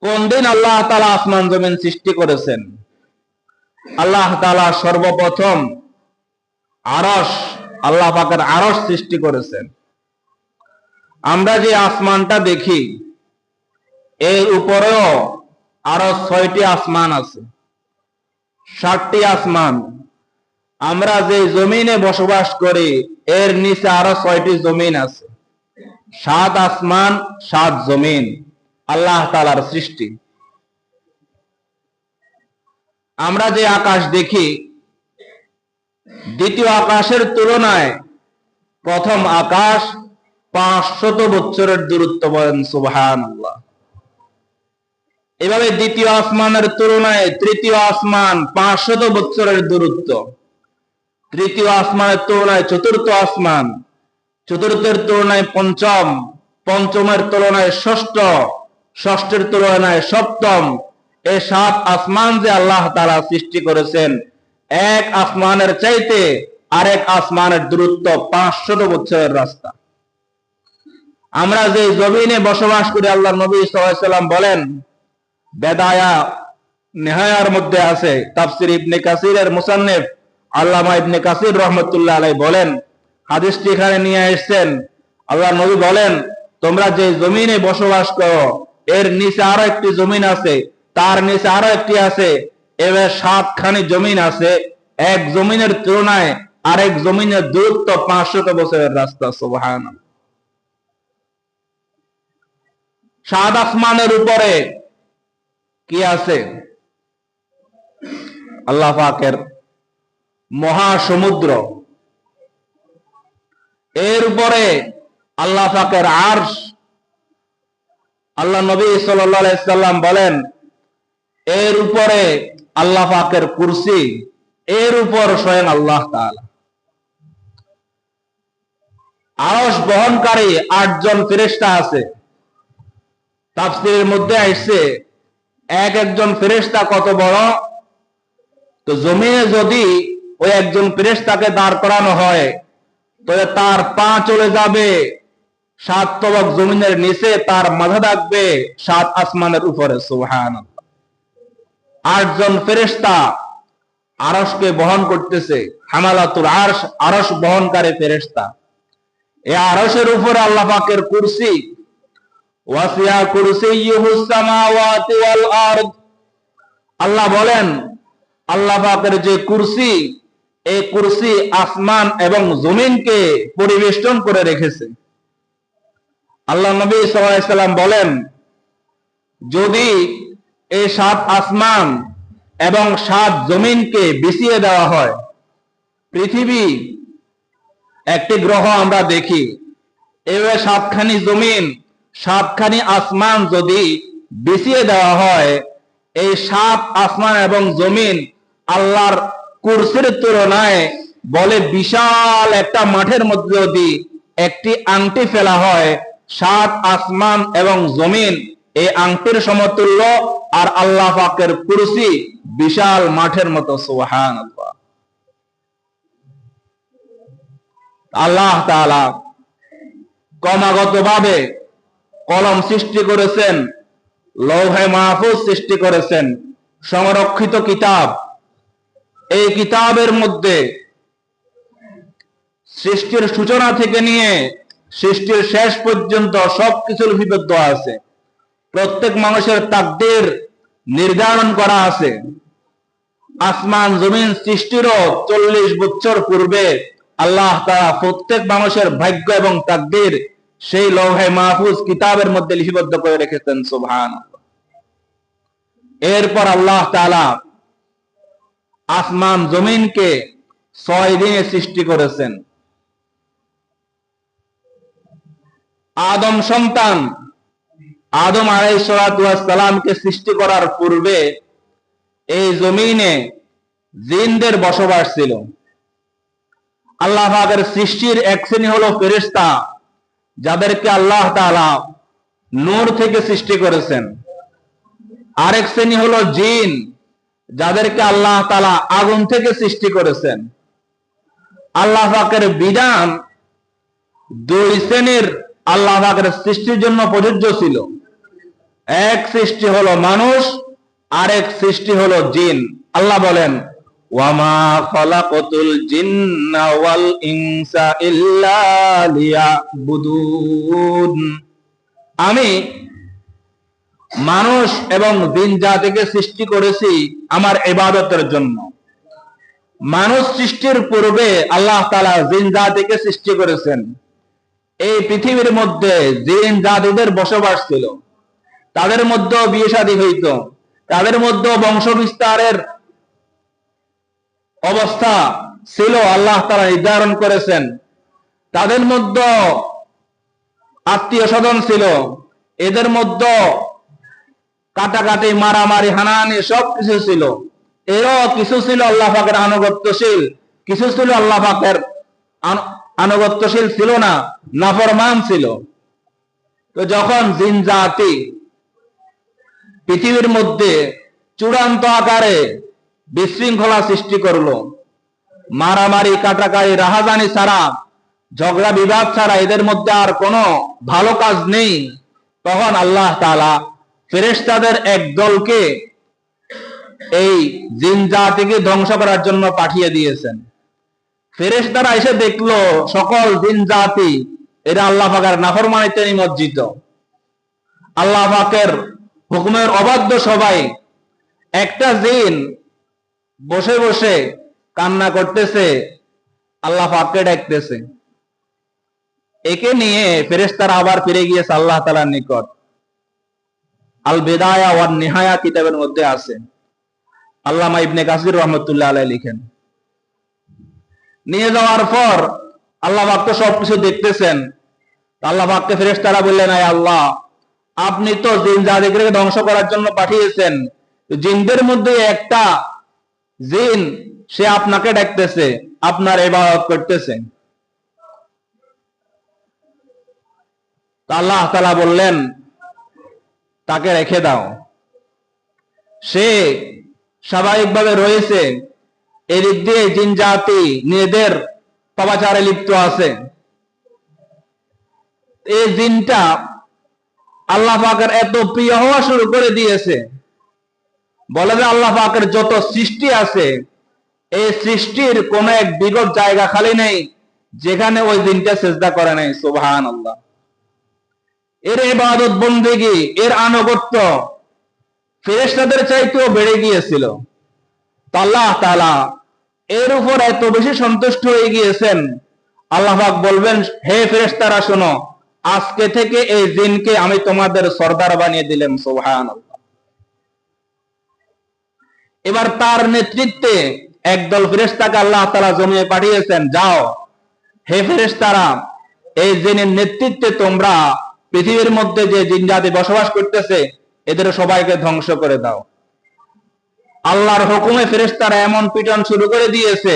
কোন দিন আল্লাহ তাআলা আসমান জমিন সৃষ্টি করেছেন? আল্লাহ তাআলা সর্বপ্রথম আরশ, আল্লাহ পাকের আরশ সৃষ্টি করেছেন। আমরা যে আসমানটা দেখি এর উপরেও আরো 6টি আসমান আছে, 7টি আসমান। আমরা যে জমিনে বসবাস করি এর নিচে আরো 6টি জমিন আছে। 7 আসমান 7 জমিন আল্লাহ তাআলার সৃষ্টি। আমরা যে আকাশ দেখি, দ্বিতীয় আকাশের তুলনায় প্রথম আকাশ 500 বছরের দূরত্ব, বলেন সুবহানাল্লাহ। এভাবে দ্বিতীয় আসমানের তুলনায় তৃতীয় আসমান 500 বছরের দূরত্ব, তৃতীয় আসমানের তুলনায় চতুর্থ আসমান, চতুর্থের তুলনায় পঞ্চম, পঞ্চমের তুলনায় ষষ্ঠ, ষষ্ঠের তুলনায় সপ্তম। এই 7 আসমান যে আল্লাহ তাআলা সৃষ্টি করেছেন, এক আসমানের চাইতে আরেক আসমানের দূরত্ব 500 বছরের রাস্তা। আমরা যে জমিনে বসবাস করি, আল্লাহর নবী সাল্লাল্লাহু আলাইহি ওয়াসাল্লাম বলেন, বেদায়া নেহায়ার মধ্যে আছে, তাফসীর ইবনে কাসিরের মুসান্নিফ আল্লামা ইবনে কাসির রাহমাতুল্লাহ আলাইহি বলেন, হাদিসটি এখানে নিয়ে এসেছেন। আল্লাহর নবী বলেন, তোমরা যে জমিনে বসবাস করো এর নিচে আরো একটি জমিন আছে, তার নিচে আরো একটি আছে, এভাবে 7খানি জমিন আছে। এক জমিনের তুলনায় আরেক জমিনের দূরত্ব 500 বছরের রাস্তা। সুবহানাল্লাহ। 7 আসমানের উপরে কি আছে? আল্লাহ পাকের মহাসমুদ্র, এর উপরে আল্লাহ পাকের আরশ। আল্লাহ নবী সাল্লাল্লাহু আলাইহি সাল্লাম বলেন, এর উপরে আল্লাহ পাকের কুরসি, এর উপর স্বয়ং আল্লাহ তাআলা। আরশ বহনকারী 8 জন ফেরেশতা আছে। তাফসীরের মধ্যে আসছে এক একজন ফেরেশতা কত বড়, তো জমিনে যদি ওই একজন ফেরেশতাকে দাঁড় করানো হয় তবে তার পা চলে যাবে 7 তবক জমিনের নিচে, তার মাথা থাকবে 7 আসমানের উপরে। সুবহানাল্লাহ। 8 জন ফেরেশতা আরশকে বহন করতেছে, হামালাতুল আরশ, আরশ বহনকারী ফেরেশতা। এই আরশের উপরে আল্লাহ পাকের কুরসি, ওয়াসিয়া কুরসিয়্যুহুস সামাওয়াতি ওয়াল আরদ। আল্লাহ বলেন, আল্লাহ পাকের যে কুরসি, এই কুরসি আসমান এবং জমিনকে পরিবেষ্টন করে রেখেছে। আল্লাহ নবী সাল্লাল্লাহু আলাইহি সাল্লাম বলেন, যদি এই 7 আসমান এবং 7 জমিনকে বিছিয়ে দেওয়া হয়, পৃথিবী একটি গ্রহ আমরা দেখি, এভাবে 7খানি জমিন 7খানি আসমান যদি বিছিয়ে দেওয়া হয়, এই 7 আসমান এবং জমিন আল্লাহর কুরসির তুলনায় বলে বিশাল একটা মাঠের মধ্যে যদি একটি আংটি ফেলা হয়, 7 আসমান এবং জমিন এই আংটির সমতুল্য, আর আল্লাহ পাকের কুরসি বিশাল মাঠের মতো। সুবহানাল্লাহ। আল্লাহ তাআলা ক্রমাগতভাবে কলম সৃষ্টি করেছেন, লৌহে মাহফুজ সৃষ্টি করেছেন, সংরক্ষিত কিতাব। এই কিতাবের মধ্যে সৃষ্টির সূচনা থেকে নিয়ে সৃষ্টির শেষ পর্যন্ত সবকিছু লিপিবদ্ধ আছে। প্রত্যেক মানুষের তাকদীর নির্ধারণ করা আছে। আসমান জমিন সৃষ্টিরও 40 বছর পূর্বে আল্লাহ তাআলা প্রত্যেক মানুষের ভাগ্য এবং তাকদীর সেই লৌহে মাহফুজ কিতাবের মধ্যে লিপিবদ্ধ করে রেখেছেন। সুবহানাল্লাহ। এরপর আল্লাহ তাআলা আসমান জমিনকে 6 দিনে সৃষ্টি করেছেন। আদম সন্তান আদম আলাইহিস সালাতু ওয়াস সালামকে সৃষ্টি করার পূর্বে এই জমিনে জিনদের বসবাস ছিল। আল্লাহ পাকের সৃষ্টির এক শ্রেণী হলো ফেরেশতা, যাদেরকে আল্লাহ তাআলা নূর থেকে সৃষ্টি করেছেন। আরেক শ্রেণী হলো জিন, যাদেরকে আল্লাহ তাআলা আগুন থেকে সৃষ্টি করেছেন। আল্লাহ পাকের বিধান 2 শ্রেণীর আল্লাহ পাকের সৃষ্টির জন্য প্রযোজ্য ছিল। এক সৃষ্টি হলো মানুষ, আরেক সৃষ্টি হলো জিন। আল্লাহ বলেন, ওয়ামা খালাকাতুল জিন্না ওয়াল ইনসা ইল্লা লিয়াবুদুন। আমি মানুষ এবং জিন জাতিকে সৃষ্টি করেছি আমার ইবাদতের জন্য। মানুষ সৃষ্টির পূর্বে আল্লাহ তাআলা জিন জাতিকে সৃষ্টি করেছেন। এই পৃথিবীর মধ্যে জিন জাতিদের বসবাস ছিল, তাদের মধ্যেও বিয়ে শাদী হইত, তাদের মধ্যেও বংশ বিস্তারের অবস্থা ছিল, আল্লাহ তাআলা নির্ধারণ করেছেন। তাদের মধ্যে আত্মীয় স্বজন ছিল, এদের মধ্যে কাটাকাটি, মারামারি, হানাহানি সবকিছু ছিল। এরও কিছু ছিল আল্লাহ পাকের আনুগত্যশীল, কিছু ছিল আল্লাহ পাকের আনুগত্যশীল ছিল না, নাফরমান ছিল। তো যখন জিন জাতি পৃথিবীর মধ্যে চূড়ান্ত আকারে বিশৃঙ্খলা সৃষ্টি করলো, মারামারি, কাটাকাটি, রাহাজানি ছাড়া, ঝগড়া বিবাদ ছাড়া এদের মধ্যে আর কোনো ভালো কাজ নেই, তখন আল্লাহ তাআলা ফেরেশতাদের এক দলকে এই জিন জাতিকে ধ্বংস করার জন্য পাঠিয়ে দিয়েছেন। ফেরেশতারা এসে দেখলো সকল জিন জাতি এরা আল্লাহ পাকের নাফরমানিতে নিমজ্জিত, আল্লাহ পাকের হুকুমের অবাধ্য সবাই। একটা জিন বসে বসে কান্না করতেছে, আল্লাহ পাককে ডাকতেছে। একে নিয়ে ফেরেশতারা আবার ফিরে গিয়েছে আল্লাহ তাআলার নিকট। আল বিদায়া ওয়ান নিহায়া কিতাবের মধ্যে আছে, আল্লামা ইবনে কাসির রাহমাতুল্লাহ আলাইহি লিখেন। নিয়ে যাওয়ার পর আল্লাহ পাক তো সবকিছু দেখতেছেন। আল্লাহ পাককে ফেরেশতারা বললেন, আয় আল্লাহ, আপনি তো জিন জাতিকে ধ্বংস করার জন্য পাঠিয়েছেন, জিনদের মধ্যে একটা জিন সে আপনাকে ডাকতেছে, আপনার ইবাদত করতেছে। আল্লাহ তাআলা বললেন, তাকে রেখে দাও, সে স্বাভাবিকভাবে রয়েছে, এদিক দিয়ে জিন জাতি নিজেদের পাপাচারে লিপ্ত আছে। এই জিনটা আল্লাহ পাকের এত প্রিয় হওয়া শুরু করে দিয়েছে, বলে যে আল্লাহ পাকের যত সৃষ্টি আছে এই সৃষ্টির কোন এক বিগত জায়গা খালি নেই যেখানে ওই জিনটা সিজদা করে নাই। সুবহানাল্লাহ। এর ইবাদত বন্দেগী, এর আনুগত্য ফেরেশতাদের চাইতেও বেড়ে গিয়েছিল। তো আল্লাহ তাআলা এর উপর এত বেশি সন্তুষ্ট হয়ে গিয়েছেন, আল্লাহ পাক বলবেন, হে ফেরেশতারা শোনো, আজকে থেকে এই জিনকে আমি তোমাদের সরদার বানিয়ে দিলাম। সুবহানাল্লাহ। এবার তার নেতৃত্বে একদল ফেরেশতাকে আল্লাহ তাআলা জমিয়ে পাঠিয়েছেন, যাও হে ফেরেশতারা, এই জিনের নেতৃত্বে তোমরা পৃথিবীর মধ্যে যে জিন জাতি বসবাস করতেছে এদের সবাইকে ধ্বংস করে দাও। আল্লাহর হুকুমে ফেরেশতারা এমন পিটন শুরু করে দিয়েছে,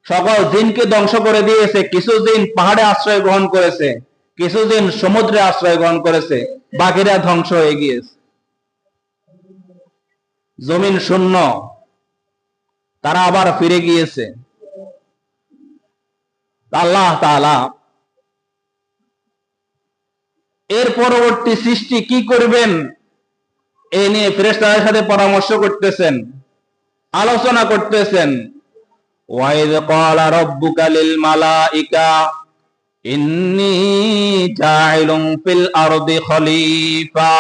সকল জিনকে ধ্বংস করে দিয়েছে। কিছু জিন পাহাড়ে আশ্রয় গ্রহণ করেছে, কিছু জিন সমুদ্রে আশ্রয় গ্রহণ করেছে, বাকিরা ধ্বংস হয়ে গিয়েছে। জমিন শূন্য, তারা আবার ফিরে গিয়েছে। আল্লাহ তাআলা এর পরবর্তী সৃষ্টি কি করবেন এ নিয়ে ফেরেশতাদের সাথে পরামর্শ করতেছেন, আলোচনা করতেছেন। ওয়াইদ ক্বালা রাব্বুকা লিল মালাইকা ইন্নী জাইলুন ফিল আরদি খলিফা।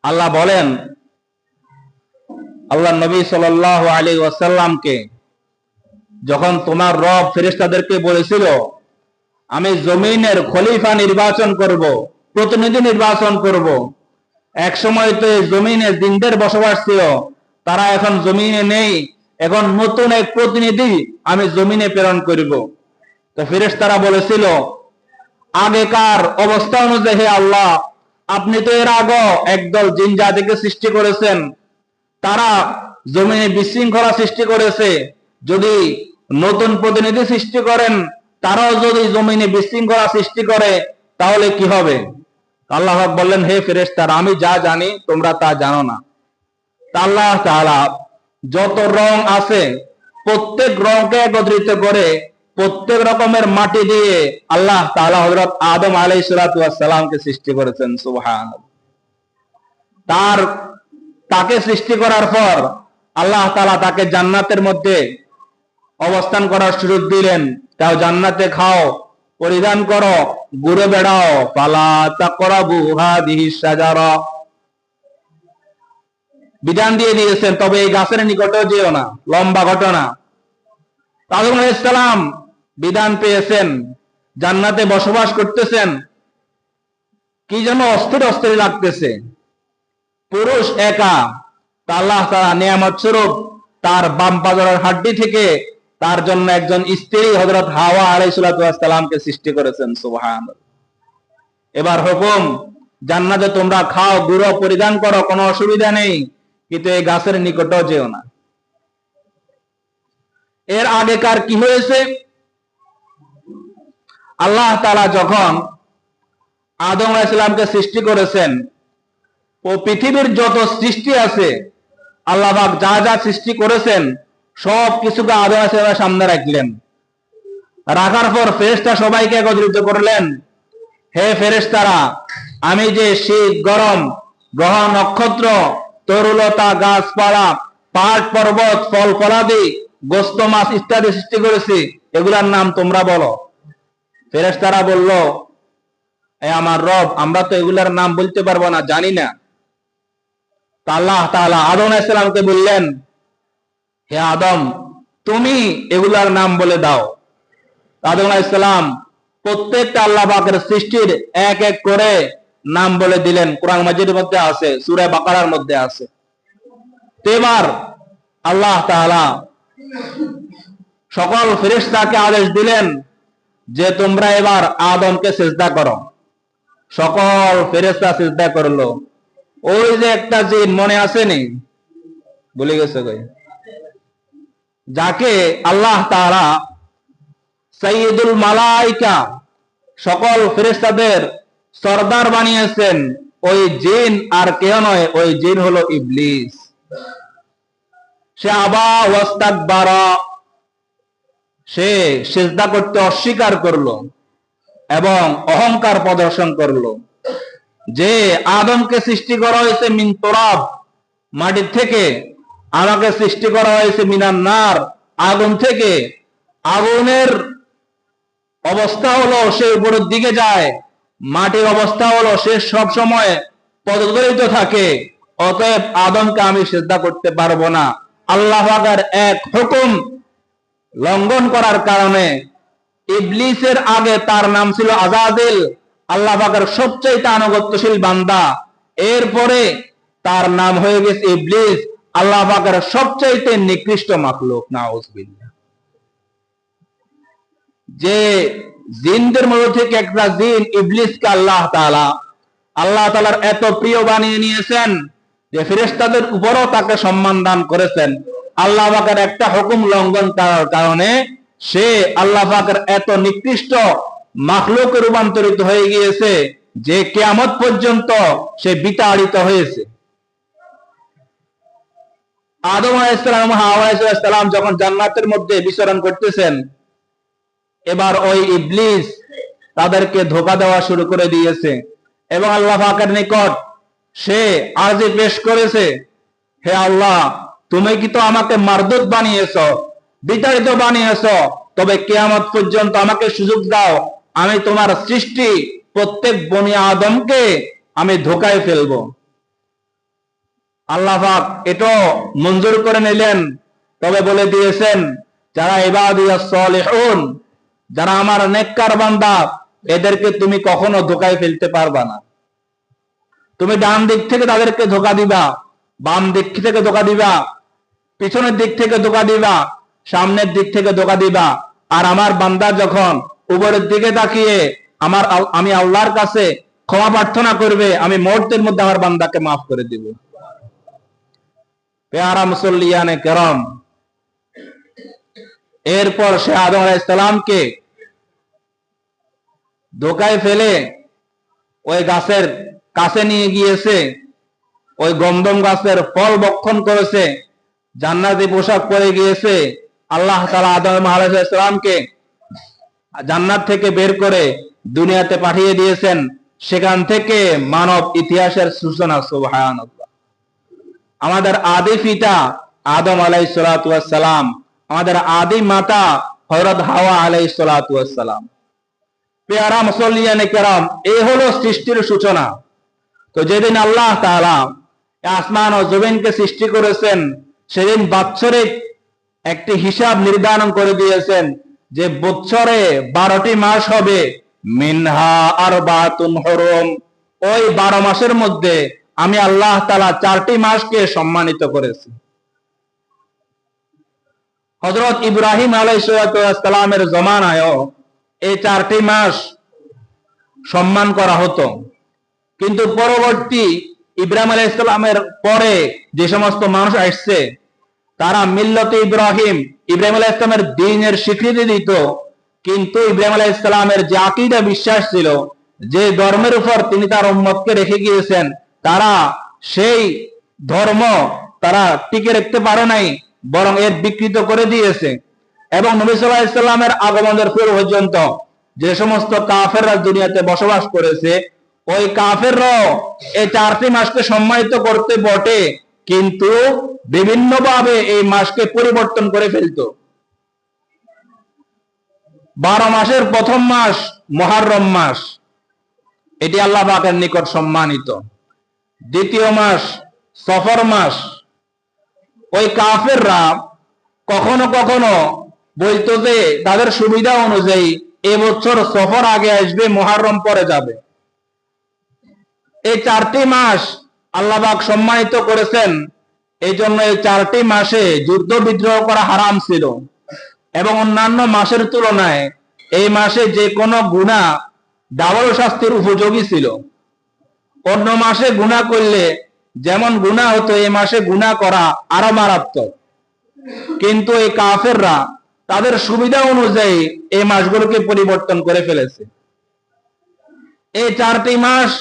আল্লাহ বলেন, আল্লাহ নবী সাল্লাল্লাহু আলাইহি ওয়াসাল্লামকে যখন তোমার রব ফেরেশতাদেরকে বলেছিল আমি জমিনের খলিফা নির্বাচন করব, প্রতিনিধি নির্বাচন করব, এক সময় তো জমিনে জিনদের বসবাস ছিল, তারা এখন জমিনে নেই, এখন নতুন এক প্রতিনিধি আমি জমিনে প্রেরণ করব। তো ফেরেশতারা বলেছিল আগেকার অবস্থা অনুযায়ী, হে আল্লাহ, আপনি তো এর আগে একদল জিন জাতিকে সৃষ্টি করেছেন, তারা জমিনে বিশৃঙ্খলা সৃষ্টি করেছে, যদি নতুন প্রতিনিধি সৃষ্টি করেন তারাও যদি জমিনে বিশৃঙ্খলা সৃষ্টি করে তাহলে কি হবে? আল্লাহ বললেন, হে ফেরেশতারা, আমি যা জানি তোমরা তা জানো না। আল্লাহ তাআলা যত রং আছে প্রত্যেক রংকে একত্রিত করে প্রত্যেক রকমের মাটি দিয়ে আল্লাহ তাআলা হযরত আদম আলাইহিস সালাতু ওয়াস সালামকে সৃষ্টি করেছেন। সুবহানাল্লাহ। তাকে সৃষ্টি করার পর আল্লাহ তাআলা তাকে জান্নাতের মধ্যে অবস্থান করার সুযোগ দিলেন। তাও জান্নাতে খাও, পরিধান করো, ঘুরে বেড়াও। ফালা তাকরাবু হাদিহিস শাজারা, বিধান দিয়ে দিয়েছেন, তবে এই গাছের নিকটেও যেও না। লম্বা ঘটনা। আদম আলাইহিস সালাম বিধান পেয়েছেন, জান্নাতে বসবাস করতেছেন, কি যেন অস্থির অস্থির লাগতেছে। পুরুষ একা, আল্লাহ তাআলা নিয়ামত স্বরূপ তার বাম পাজরের হাড্ডি থেকে তার জন্য একজন স্ত্রী হযরত হাওয়া আলাইহিস সালামকে সৃষ্টি করেছেন। সুবহানাল্লাহ। এবার হুকুম, জান্নাতে তোমরা খাও, ঘুরো, পরিধান করো, কোনো অসুবিধা নেই, কিন্তু এই গাছের নিকটেও যেও না। এর আগেকার কি হয়েছে? আল্লাহ তাআলা যখন আদম আলাইহিস সালামকে সৃষ্টি করেছেন, ও পৃথিবীর যত সৃষ্টি আছে আল্লাহ পাক যা যা সৃষ্টি করেছেন সব কিছুকে আদম আলাইহিস সালামের সামনে রাখলেন। রাখার পর ফেরেশতা সবাইকে একত্রিত করলেন, হে ফেরেশতারা, আমি যে শীত, গরম, গ্রহ, নক্ষত্র, তরুলতা, গাছপালা, পাহাড়, পর্বত, ফল ফলাদি, গোস্ত, মাছ ইত্যাদি সৃষ্টি করেছি, এগুলার নাম তোমরা বলো। ফেরেশতারা বলল, এ আমার রব, আমরা তো এগুলার নাম বলতে পারবো না, জানি না। আল্লাহ তাআলা আদম আলাইহিস সালামকে বললেন, হে আদম, তুমি এগুলার নাম বলে দাও। আদম আলাইহিস সালাম প্রত্যেকটা আল্লাহ পাকের সৃষ্টির এক এক করে নাম বলে দিলেন। কোরআন মাজিদের মধ্যে আছে, সূরা বাকারার মধ্যে আছে। এবার আল্লাহ তাআলা সকল ফেরেশতাকে আদেশ দিলেন যে তোমরা এবার আদমকে সিজদা করো। সকল ফেরেশতা সিজদা করলো। ওই যে একটা জিন মনে আসেনি, ভুলে গেছে কই, যাকে আল্লাহ তাআলা সাইয়্যিদুল মালায়েকা, সকল ফেরেশতাদের সরদার বানিয়েছেন, ওই জিন আর কেউ নয়, ওই জিন হলো ইবলিস। সে আবা ওয়াস্তাকবারা, সে সিজদা করতে অস্বীকার করলো এবং অহংকার প্রদর্শন করলো। যে আদমকে সৃষ্টি করা হয়েছে মিন তুরাব, মাটির থেকে, আমাকে সৃষ্টি করা হয়েছে মিনান নার, আগুন থেকে। আগুনের অবস্থা হলো সে উপরের দিকে যায়, মাটির অবস্থা হলো সে সব সময় পদদলিত থাকে। অতএব আদমকে আমি সিজদা করতে পারবো না। আল্লাহ পাকের এক হুকুম লঙ্ঘন করার কারণে ইবলিসের আগে তার নাম ছিল আযাজিল, আল্লাহ পাকের সবচেয়ে আনুগত্যশীল বান্দা। এরপরে তার নাম হয়ে গেছে ইবলিস, আল্লাহ পাকের সবচেয়ে নিকৃষ্ট মাখলুক। নাউযুবিল্লাহ। যে জিনদের মধ্যে থেকে একটা জিন ইবলিসকে আল্লাহ তাআলার এত প্রিয় বানিয়ে নিয়েছেন যে ফেরেশতাদের উপরও তাকে সম্মান দান করেছেন। আল্লাহ পাকের একটা হুকুম লঙ্ঘন করার কারণে সে আল্লাহ পাকের এত নিকৃষ্ট মাখলুকে রূপান্তরিত হয়ে গিয়েছে যে কিয়ামত পর্যন্ত সে বিতাড়িত হয়েছে। আদম আলাইহিস সালাম, হাওয়া আলাইহিস সালাম যখন জান্নাতের মধ্যে বিচরণ করতেছেন, এবার ওই ইবলিস তাদেরকে ধোঁকা দেওয়া শুরু করে দিয়েছে এবং আল্লাহ পাকের নিকট সে আরজি পেশ করেছে, হে আল্লাহ, তুমি কি তো আমাকে মারদুদ বানিয়েছো, বিতাড়িত বানিয়েছো, তবে কিয়ামত পর্যন্ত আমাকে সুযোগ দাও, আমি তোমার সৃষ্টি প্রত্যেক বনি আদমকে আমি ধোঁকায় ফেলবো। আল্লাহ পাক এটা মঞ্জুর করে নিলেন, তবে বলে দিয়েছেন, যারা ইবাদিয়াস সালিহুন, যারা আমার নেককার বান্দা, এদেরকে তুমি কখনো ধোঁকায় ফেলতে পারবা না। তুমি ডান দিক থেকে তাদেরকে ধোঁকা দিবা, বাম দিক থেকে ধোঁকা দিবা, পিছনের দিক থেকে ধোঁকা দিবা, সামনের দিক থেকে ধোঁকা দিবা। আর আমার বান্দা যখন উপরের দিকে তাকিয়ে আমি আল্লাহর কাছে ক্ষমা প্রার্থনা করবে, আমি মুহূর্তের মধ্যে আমার বান্দাকে মাফ করে দিব। পেয়ারা মুসল্লিয়ানে কেরাম, এরপর সে আদম আলাইহিস সালামকে ধোঁকায় ফেলে ওই গাছের কাছে নিয়ে গিয়েছে, ওই গন্ধম গাছের ফল ভক্ষণ করেছে, জান্নাতি পোশাক পরে গিয়েছে। আল্লাহ তাআলা আদম আলাইহিস সালামকে জান্নাত থেকে বের করে দুনিয়াতে পাঠিয়ে দিয়েছেন। সেখান থেকে মানব ইতিহাসের সূচনা। সুবহানাল্লাহ। আমাদের আদি পিতা আদম আলাইহিস সালাতু ওয়াস সালাম, আমাদের আদি মাতা হযরত হাওয়া আলাইহিস সালাতু ওয়াস সালাম। পেয়ারা মুসল্লিয়ানে কেরাম, এই হলো সৃষ্টির সূচনা। তো যেদিন আল্লাহ তাআলা আসমান ও জমিনকে সৃষ্টি করেছেন, সেদিন বাৎসরিক একটি হিসাব নির্ধারণ করে দিয়েছেন যে বছরে 12টি মাস হবে, মিনহা আরবাতুন হুরুম। ওই 12 মাসের মধ্যে আমি আল্লাহ তাআলা 4টি মাসকে সম্মানিত করেছি। হযরত ইব্রাহিম আলাইহিস সালামের জমানায়ও এই 4টি মাস সম্মান করা হতো, কিন্তু পরবর্তী ইব্রাহিম আলাইহিস সালামের পরে যে সমস্ত মানুষ আসছে, তারা মিল্লাতে ইব্রাহিম আলাইহিস সালামের দ্বীনের স্বীকৃতি দিত, কিন্তু ইব্রাহিম আলাইহিস সালামের যে আকীদা বিশ্বাস ছিল, যে ধর্মের উপর তিনি তার উম্মতকে রেখে গিয়েছেন, তারা সেই ধর্ম তারা টিকে রাখতে পারে নাই, বরং এর বিকৃত করে দিয়েছে। এবং নবী সাল্লাল্লাহু আলাইহি সাল্লামের আগমনের পূর্ব পর্যন্ত যে সমস্ত কাফেররা দুনিয়াতে বসবাস করেছে, ওই কাফেররাও এই 4টি মাসকে সম্মানিত করতে বটে, কিন্তু বিভিন্নভাবে এই মাসকে পরিবর্তন করে ফেলতো। 12 মাসের প্রথম মাস মুহররম মাস, এটি আল্লাহ পাকের নিকট সম্মানিত। দ্বিতীয় মাস সফর মাস। ওই কাফেররা কখনো কখনো বলতো যে তাদের সুবিধা অনুযায়ী এবছর সফর আগে আসবে, মুহররম পরে যাবে। এই 4টি মাস আল্লাহ পাক সম্মানিত করেছেন, এই জন্য এই 4টি মাসে যুদ্ধ বিদ্রোহ করা হারাম ছিল, এবং অন্যান্য মাসের তুলনায় এই মাসে যে কোনো গুনাহ ডাবল শাস্তির উপযোগী ছিল। অন্য মাসে গুনাহ করলে যেমন গুনাহ হতো, এই মাসে গুনাহ করা আরো মারাত্মক। কিন্তু এই কাফেররা তাদের সুবিধা অনুযায়ী এই মাসগুলোকে পরিবর্তন করে ফেলেছে। এই 4টি মাস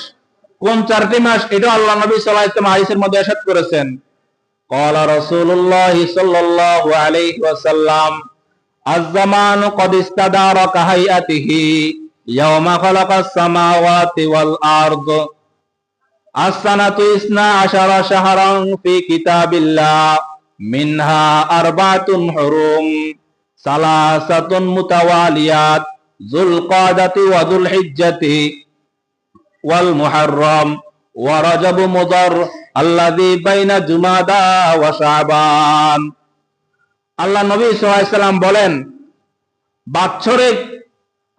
কোন 4টি মাস, এটা আল্লাহ নবী সাল্লাল্লাহু আলাইহি ওয়াসাল্লাম হাদিসের মধ্যে ইরশাদ করেছেন। ক্বালা রাসূলুল্লাহ সাল্লাল্লাহু আলাইহি ওয়াসাল্লাম, আয-যামানু ক্বাদ ইস্তাদারা কাহাইয়াতিহি ইয়াওমা খালাকাস সামাওয়াতি ওয়াল আরদ। আস-সানাতু 12 শাহরান ফি কিতাবিল্লাহ, মিনহা আরবাতুন হুরুম, সালাসাতুন মুতাওয়ালিয়াত, যুলকাদাতি ওয়া যুলহিজ্জাতি ওয়াল মুহররম ওয়া রাজাব মুদার আল্লাযী বাইনা জুমাদা ওয়া শাবান। আল্লাহ নবী সাল্লাল্লাহু আলাইহি ওয়াসাল্লাম বলেন, বাৎসরিক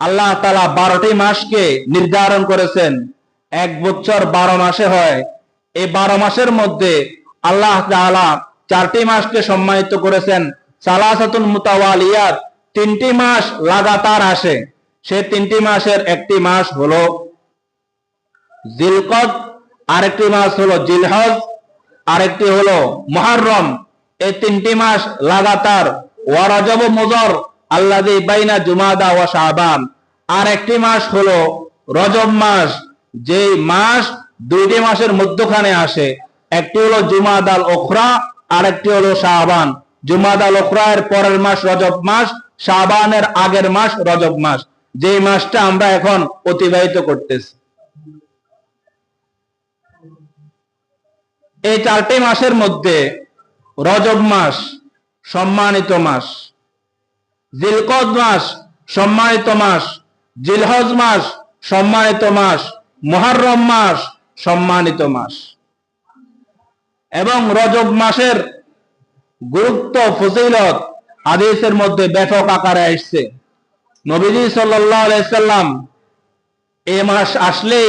আল্লাহ তাআলা 12টি মাসকে নির্ধারণ করেছেন। এক বছর 12 মাসে হয়। এই 12 মাসের মধ্যে আল্লাহ তাআলা 4টি মাসকে সম্মানিত করেছেন। সালাসাতুন মুতাওয়ালিয়াত, 3টি মাস লাগাতার আসে। সেই 3টি মাসের একটি মাস হলো জিলকদ, আরেকটি মাস হলো জিলহজ, আরেকটি হলো মুহররম। এই 3টি মাস লাগাতার। ওয়া রাজাব মুদার আল্লাযী বাইনা জুমাদা ওয়া শাবান, আরেকটি মাস হলো রজব মাস, যেই মাস 2টি মাসের মধ্যখানে আসে। একটি হলো জুমাদাল উখরা, আরেকটি হলো শাবান। জুমাদাল উখরা এর পরের মাস রজব মাস, শাবানের আগের মাস রজব মাস, যেই মাসটা আমরা এখন অতিবাহিত করতেছি। এই 4টি মাসের মধ্যে রজব মাস সম্মানিত মাস, জিলকদ মাস সম্মানিত মাস, জিলহজ মাস সম্মানিত মাস, মুহররম মাস সম্মানিত মাস। এবং রজব মাসের গুরুত্ব ফজিলত হাদিসের মধ্যে ব্যাপক আকারে আসছে। নবীজি সাল্লাল্লাহু আলাইহি সাল্লাম এই মাস আসলে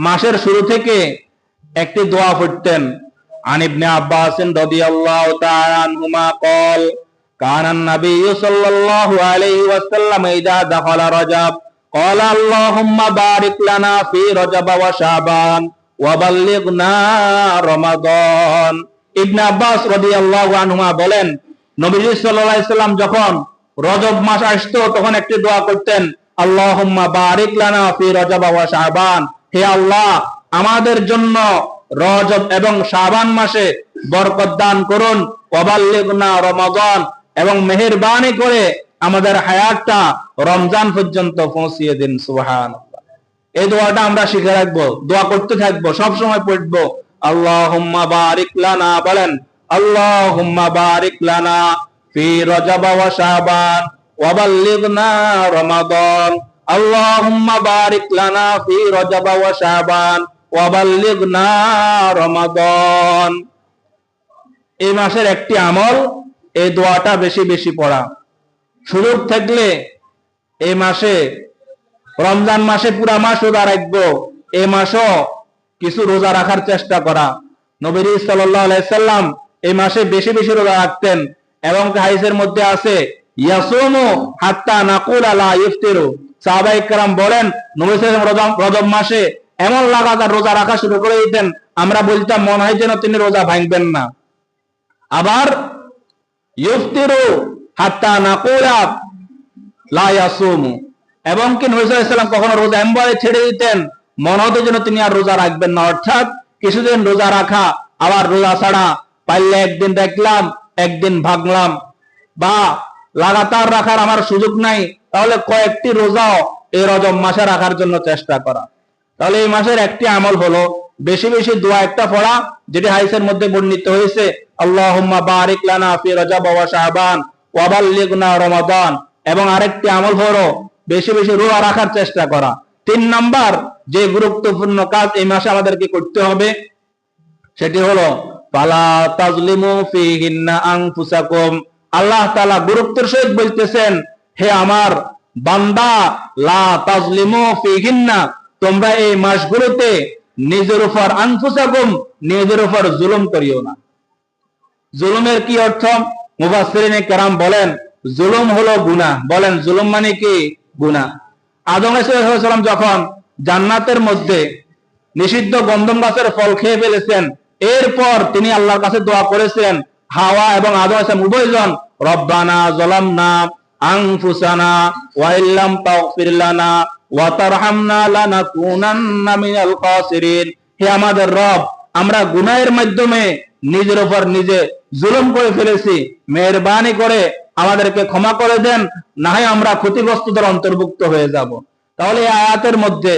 মাসের শুরু থেকে একটি দোয়া পড়তেন। عن ابن عباس رضي الله تعالى عنهما قال كان النبي صلى الله عليه وسلم إذا دخل رجب قال اللهم بارك لنا في رجب وشعبان وبلغنا رمضان। ইবনে আব্বাস রাদিয়াল্লাহু আনহুমা বলেন, নবীজি সাল্লাল্লাহু আলাইহি সাল্লাম যখন রজব মাস আসতো তখন একটি দোয়া করতেন, আল্লাহুম্মা বারিক লানা ফি রজব ওয়া শাবান, হে আল্লাহ আমাদের জন্য রজব এবং শাবান মাসে বরকত দান করুন, ওয়াবাল্লিগনা রমাদান, এবং মেহেরবানি করে আমাদের হায়াতটা রমজান পর্যন্ত পৌঁছিয়ে দিন। সুবহানাল্লাহ। এই দোয়াটা আমরা শিখে রাখবো, দোয়া করতে থাকবো, সব সময় পড়বো। আল্লাহুম্মা বারিক লানা, বলেন আল্লাহুম্মা বারিক লানা ফি রজব ওয়া শাবান ওয়া বাল্লিগনা রমাদান। আল্লাহুম্মা বারিক লানা ফি রজব ওয়া শাবান ওয়া বাল্লিগনা রমাদান। এই মাসের একটি আমল, এই দোয়াটা বেশি বেশি পড়া। সুযোগ থাকলে এই মাসে, রমজান মাসে পুরা মাস রোজা রাখবো, এই মাসও কিছু রোজা রাখার চেষ্টা করা। নবী সাল্লাল্লাহু আলাইহি সাল্লাম এই মাসে বেশি বেশি রোজা রাখতেন, এবং হাদিসের মধ্যে আছে ইয়াসুমু হাত্তা নাকুলা লা ইফতিরু। সাহাবায়ে কেরাম বলেন, নবী সাল্লাল্লাহু আলাইহি ওয়াসাল্লাম রজব মাসে এমন লাগাতার রোজা রাখা শুরু করে দিতেন, আমরা বলতাম মনে হয় যেন তিনি রোজা ভাঙবেন না। আবার ইফতিরু হাত্তা নাকুলা লা ইয়াসুমু, এবং কি নবী সাল্লাল্লাহু আলাইহি ওয়াসাল্লাম কখনো রোজা এমবারে ছেড়ে দিতেন, মনে হতো যেন তিনি আর রোজা রাখবেন না। অর্থাৎ কিছুদিন রোজা রাখা, আবার রোজা ছাড়া, পারলে একদিন রাখলাম একদিন ভাগলাম, বা লাগাতার রাখার আমার সুযোগ নাই, তাহলে কয়েকটি রোজাও এই রজব মাসে রাখার জন্য চেষ্টা করা। তাহলে এই মাসের একটি আমল হলো বেশি বেশি দোয়া একটা পড়া, যেটি হাদিসের মধ্যে বর্ণিত হয়েছে আল্লাহুম্মা বারিক লানা ফি রজব ওয়া শাবান ওয়া বাল্লিগনা রমাদান। এবং আরেকটি আমল হলো বেশি বেশি রোজা রাখার চেষ্টা করা। 3 নাম্বার যে গুরুত্বপূর্ণ কাজ এই মাসে আমাদেরকে করতে হবে, সেটি হলো ফালা তাজলিমু ফিহিন্না আনফুসাকুম। আল্লাহ তাআলা গুরুত্বের সহিত বলতেছেন, হে আমার বান্দা, লা তাজলিমু ফিহিন্না, তোমরা এই মাসগুলোতে নিজের উপর, আনফুসাকুম, নিজের উপর জুলুম করিও না। জুলুমের কি অর্থ? মুফাসসিরিনে কেরাম বলেন, জুলুম হলো গুনাহ। বলেন জুলুম মানে কি? গুনাহ। আদম আলাইহিস সালাম যখন জান্নাতের মধ্যে নিষিদ্ধ গন্ধম গাছের ফল খেয়ে ফেলেছেন, এরপর তিনি আল্লাহর কাছে দোয়া করেছেন, হাওয়া এবং আদম আলাইহিস সালাম উভয়জন, রব্বানা যালামনা আনফুসানা ওয়া ইল্লাম তাগফির লানা ওয়া তারহামনা লানাকুনান্না মিনাল খাসিরিন। হে আমাদের রব, আমরা গুনাহের মাধ্যমে নিজের উপর নিজে জুলুম করে ফেলেছি, মেহেরবানি করে আমাদেরকে ক্ষমা করে দেন, না হয় আমরা ক্ষতিগ্রস্তদের অন্তর্ভুক্ত হয়ে যাব। তাহলে এই আয়াতের মধ্যে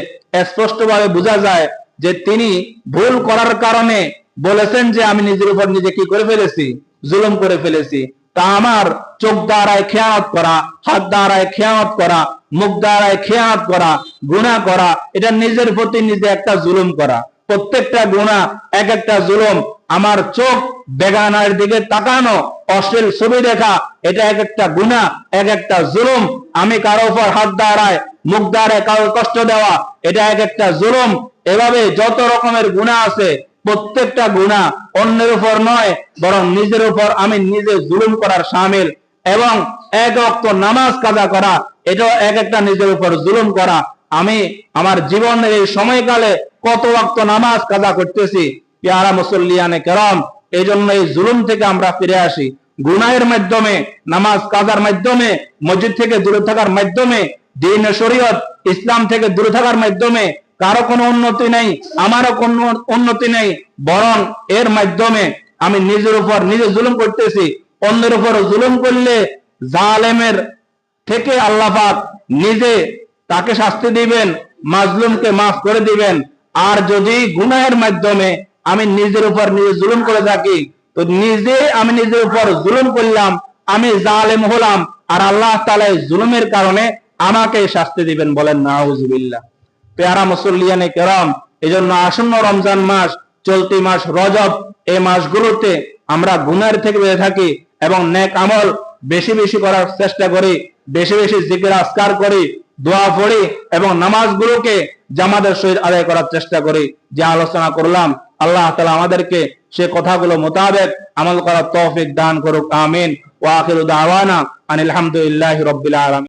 স্পষ্টভাবে বোঝা যায় যে তিনি ভুল করার কারণে বলেছেন যে আমি নিজের উপর নিজে কি করে ফেলেছি? জুলুম করে ফেলেছি। তা আমার চোখ দ্বারায় খেয়ানত করা, হাত দ্বারায় খেয়ানত করা, মুখ দ্বারায় খেয়ানত করা, গুনাহ করা, এটা নিজের প্রতি নিজে একটা জুলুম করা। প্রত্যেকটা গুনাহ এক একটা জুলুম। আমার চোখ বেগানার দিকে তাকানো, অশ্লীল ছবি দেখা, এটা এক একটা গুনাহ, এক একটা জুলুম। আমি কারো উপর হাত দ্বারায়, মুখ দ্বারায় কারো কষ্ট দেওয়া, এটা এক একটা জুলুম। এভাবে যত রকমের গুনাহ আছে, প্রত্যেকটা গুনাহ অন্যের উপর নয়, বরং নিজের উপর আমি নিজে জুলুম করার শামিল। এবং এক ওয়াক্ত নামাজ কাজা করা, এটাও এক একটা নিজের উপর জুলুম করা। আমি আমার জীবনের এই সময়কালে কত ওয়াক্ত নামাজ কাজা করতেছি, পেয়ারা মুসল্লিয়ানে কেরাম। এই জন্য এই জুলুম থেকে আমরা ফিরে আসি। গুনাহের মাধ্যমে, নামাজ কাজার মাধ্যমে, মসজিদ থেকে দূরে থাকার মাধ্যমে, দ্বীন শরীয়ত ইসলাম থেকে দূরে থাকার মাধ্যমে কারো কোনো উন্নতি নেই, আমারও কোনো উন্নতি নেই, বরং এর মাধ্যমে আমি নিজের উপর নিজে জুলুম করতেছি। অন্যের উপর জুলুম করলে জালেমের থেকে আল্লাহ পাক নিজে তাকে শাস্তি দিবেন, মাজলুমকে মাফ করে দিবেন। আর যদি গুনাহের মাধ্যমে আমি নিজের উপর নিজে জুলুম করে থাকি, তো নিজে আমি নিজের উপর জুলুম করলাম, আমি জালেম হলাম, আর আল্লাহ তাআলা জুলুমের কারণে আমাকে শাস্তি দিবেন। বলেন নাউজুবিল্লাহ। পেয়ারা মুসল্লিয়ানে কেরাম, এজন্য আসন্ন রমজান মাস, চলতি মাস রজব, এই মাসগুলোতে আমরা গুনাহ থেকে বেঁচে থাকি এবং নেক আমল বেশি বেশি করার চেষ্টা করি, বেশি বেশি জিকির আজকার করি, দোয়া পড়ি এবং নামাজগুলোকে জামাতের সহিত আদায় করার চেষ্টা করি। যে আলোচনা করলাম, আল্লাহ তাআলা আমাদেরকে সে কথাগুলো মোতাবেক আমল করার তৌফিক দান করুক। আমিন। ওয়া আখিরু দাওয়ানা আনিল হামদুলিল্লাহি রাব্বিল আলামিন।